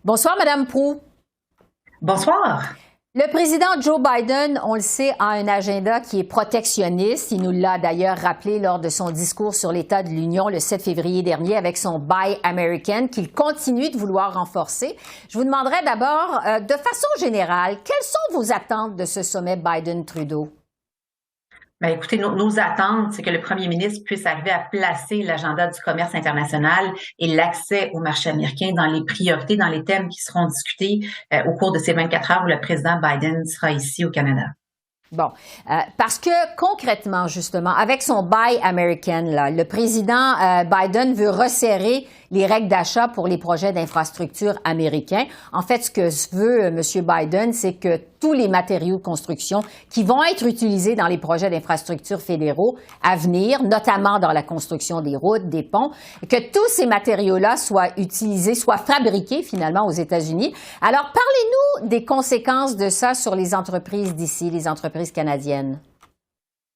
Bonsoir, Madame Proulx. Bonsoir. Le président Joe Biden, on le sait, a un agenda qui est protectionniste. Il nous l'a d'ailleurs rappelé lors de son discours sur l'état de l'Union le 7 février dernier avec son Buy American qu'il continue de vouloir renforcer. Je vous demanderai d'abord, de façon générale, quelles sont vos attentes de ce sommet Biden-Trudeau? Bien, écoutez, nos attentes, c'est que le premier ministre puisse arriver à placer l'agenda du commerce international et l'accès au marché américain dans les priorités, dans les thèmes qui seront discutés au cours de ces 24 heures où le président Biden sera ici au Canada. Bon, parce que concrètement, justement, avec son Buy American, là, le président Biden veut resserrer les règles d'achat pour les projets d'infrastructure américains. En fait, ce que veut M. Biden, c'est que tous les matériaux de construction qui vont être utilisés dans les projets d'infrastructure fédéraux à venir, notamment dans la construction des routes, des ponts, que tous ces matériaux-là soient utilisés, soient fabriqués finalement aux États-Unis. Alors, parlez-nous des conséquences de ça sur les entreprises d'ici, les entreprises canadiennes.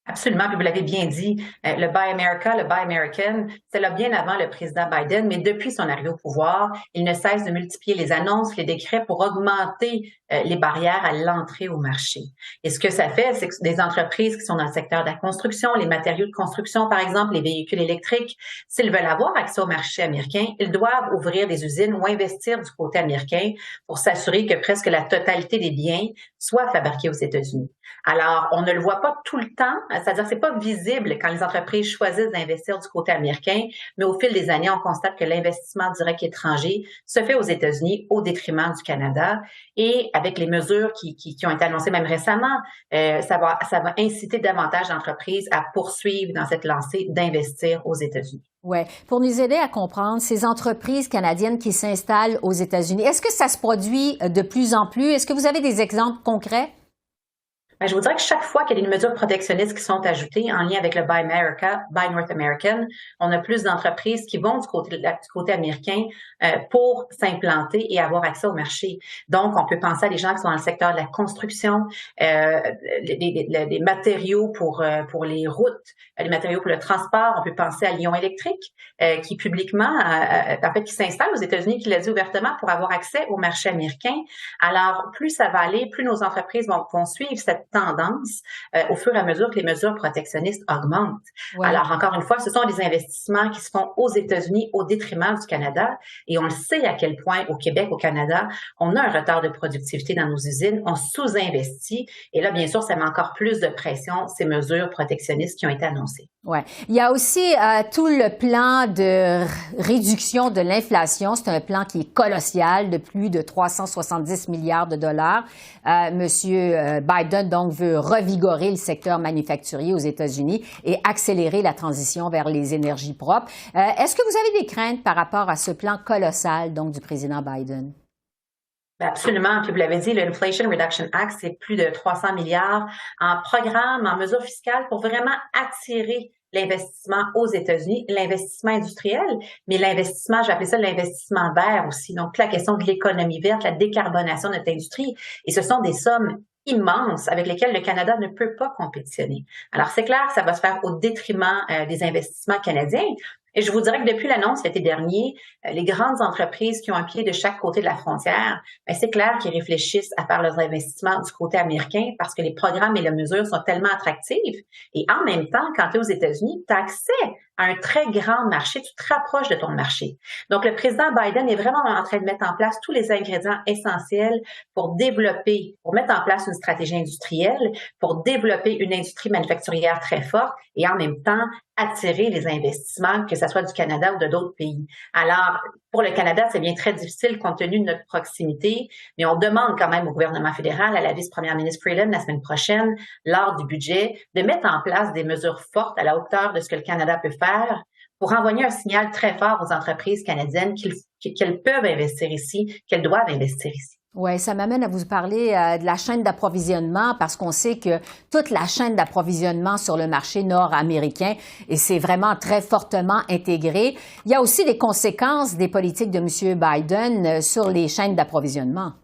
Absolument, puis vous l'avez bien dit, le Buy America, le Buy American, c'est là bien avant le président Biden, mais depuis son arrivée au pouvoir, il ne cesse de multiplier les annonces, les décrets pour augmenter les barrières à l'entrée au marché. Et ce que ça fait, c'est que des entreprises qui sont dans le secteur de la construction, les matériaux de construction, par exemple, les véhicules électriques, s'ils veulent avoir accès au marché américain, ils doivent ouvrir des usines ou investir du côté américain pour s'assurer que presque la totalité des biens soient fabriqués aux États-Unis. Alors, on ne le voit pas tout le temps, c'est-à-dire que c'est pas visible quand les entreprises choisissent d'investir du côté américain, mais au fil des années, on constate que l'investissement direct étranger se fait aux États-Unis au détriment du Canada. Et avec les mesures qui ont été annoncées même récemment, ça va inciter davantage d'entreprises à poursuivre dans cette lancée d'investir aux États-Unis. Ouais, pour nous aider à comprendre ces entreprises canadiennes qui s'installent aux États-Unis, est-ce que ça se produit de plus en plus? Est-ce que vous avez des exemples concrets? Ben, je vous dirais que chaque fois qu'il y a des mesures protectionnistes qui sont ajoutées en lien avec le Buy America, Buy North American, on a plus d'entreprises qui vont du côté américain pour s'implanter et avoir accès au marché. Donc, on peut penser à des gens qui sont dans le secteur de la construction, les matériaux pour les routes, les matériaux pour le transport. On peut penser à Lion Électrique, qui publiquement, en fait, qui s'installe aux États-Unis, qui l'a dit ouvertement pour avoir accès au marché américain. Alors, plus ça va aller, plus nos entreprises vont suivre cette tendance au fur et à mesure que les mesures protectionnistes augmentent. Ouais. Alors, encore une fois, ce sont des investissements qui se font aux États-Unis au détriment du Canada. Et on le sait à quel point au Québec, au Canada, on a un retard de productivité dans nos usines, on sous-investit. Et là, bien sûr, ça met encore plus de pression, ces mesures protectionnistes qui ont été annoncées. Ouais. Il y a aussi tout le plan de réduction de l'inflation. C'est un plan qui est colossal de plus de 370 milliards de dollars. Monsieur Biden, donc, veut revigorer le secteur manufacturier aux États-Unis et accélérer la transition vers les énergies propres. Est-ce que vous avez des craintes par rapport à ce plan colossal, donc, du président Biden? Absolument. Puis vous l'avez dit, l'Inflation Reduction Act, c'est plus de 300 milliards en programme, en mesures fiscales pour vraiment attirer l'investissement aux États-Unis, l'investissement industriel, mais l'investissement, j'appelle ça l'investissement vert aussi. Donc, la question de l'économie verte, la décarbonation de notre industrie. Et ce sont des sommes immenses avec lesquelles le Canada ne peut pas compétitionner. Alors, c'est clair que ça va se faire au détriment des investissements canadiens. Et je vous dirais que depuis l'annonce l'été dernier, les grandes entreprises qui ont un pied de chaque côté de la frontière, c'est clair qu'ils réfléchissent à faire leurs investissements du côté américain parce que les programmes et les mesures sont tellement attractives. Et en même temps, quand tu es aux États-Unis, tu as accès à un très grand marché, tu te rapproches de ton marché. Donc, le président Biden est vraiment en train de mettre en place tous les ingrédients essentiels pour développer, pour mettre en place une stratégie industrielle, pour développer une industrie manufacturière très forte et en même temps attirer les investissements, que ce soit du Canada ou de d'autres pays. Alors, pour le Canada, ça devient très difficile compte tenu de notre proximité, mais on demande quand même au gouvernement fédéral, à la vice-première ministre Freeland la semaine prochaine, lors du budget, de mettre en place des mesures fortes à la hauteur de ce que le Canada peut faire pour envoyer un signal très fort aux entreprises canadiennes qu'elles peuvent investir ici, qu'elles doivent investir ici. Oui, ça m'amène à vous parler de la chaîne d'approvisionnement parce qu'on sait que toute la chaîne d'approvisionnement sur le marché nord-américain, et c'est vraiment très fortement intégré. Il y a aussi des conséquences des politiques de M. Biden sur les chaînes d'approvisionnement.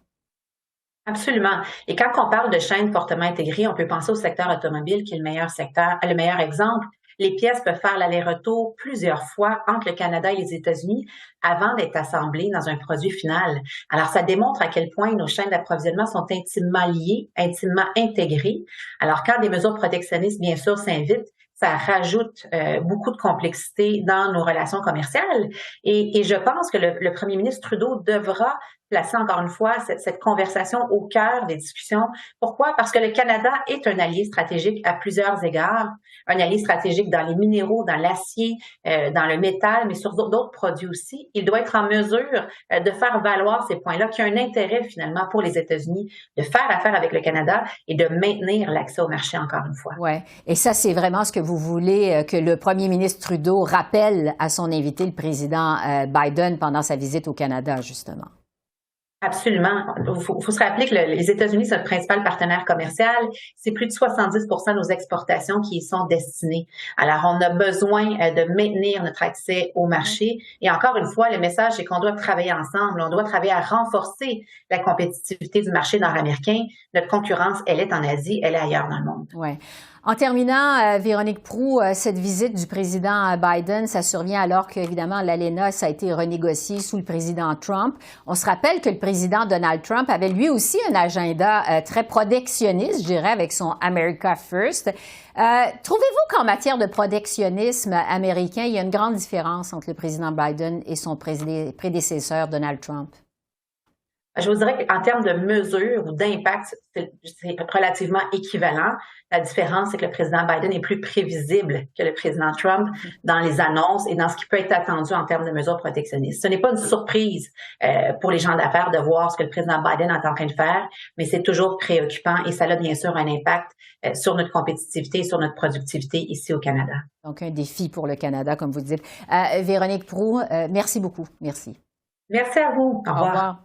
Absolument. Et quand on parle de chaînes fortement intégrées, on peut penser au secteur automobile qui est le meilleur secteur, le meilleur exemple. Les pièces peuvent faire l'aller-retour plusieurs fois entre le Canada et les États-Unis avant d'être assemblées dans un produit final. Alors, ça démontre à quel point nos chaînes d'approvisionnement sont intimement liées, intimement intégrées. Alors, quand des mesures protectionnistes, bien sûr, s'invitent, ça rajoute beaucoup de complexité dans nos relations commerciales. Et je pense que le premier ministre Trudeau devra placer encore une fois cette conversation au cœur des discussions. Pourquoi? Parce que le Canada est un allié stratégique à plusieurs égards, un allié stratégique dans les minéraux, dans l'acier, dans le métal, mais sur d'autres produits aussi. Il doit être en mesure de faire valoir ces points-là, qui ont un intérêt finalement pour les États-Unis de faire affaire avec le Canada et de maintenir l'accès au marché encore une fois. Ouais. Et ça, c'est vraiment ce que vous voulez que le premier ministre Trudeau rappelle à son invité, le président Biden, pendant sa visite au Canada, justement. Absolument. Il faut se rappeler que les États-Unis sont notre principal partenaire commercial. C'est plus de 70 de nos exportations qui y sont destinées. Alors, on a besoin de maintenir notre accès au marché. Et encore une fois, le message, c'est qu'on doit travailler ensemble. On doit travailler à renforcer la compétitivité du marché nord-américain. Notre concurrence, elle est en Asie, elle est ailleurs dans le monde. Ouais. En terminant, Véronique Proulx, cette visite du président Biden, ça survient alors qu'évidemment l'ALENA, ça a été renégocié sous le président Trump. On se rappelle que le président Donald Trump avait lui aussi un agenda très protectionniste, je dirais, avec son America First. Trouvez-vous qu'en matière de protectionnisme américain, il y a une grande différence entre le président Biden et son prédécesseur Donald Trump? Je vous dirais qu'en termes de mesures ou d'impact, c'est relativement équivalent. La différence, c'est que le président Biden est plus prévisible que le président Trump dans les annonces et dans ce qui peut être attendu en termes de mesures protectionnistes. Ce n'est pas une surprise pour les gens d'affaires de voir ce que le président Biden est en train de faire, mais c'est toujours préoccupant et ça a bien sûr un impact sur notre compétitivité et sur notre productivité ici au Canada. Donc, un défi pour le Canada, comme vous dites. Véronique Proulx, merci beaucoup. Merci. Merci à vous. Au revoir.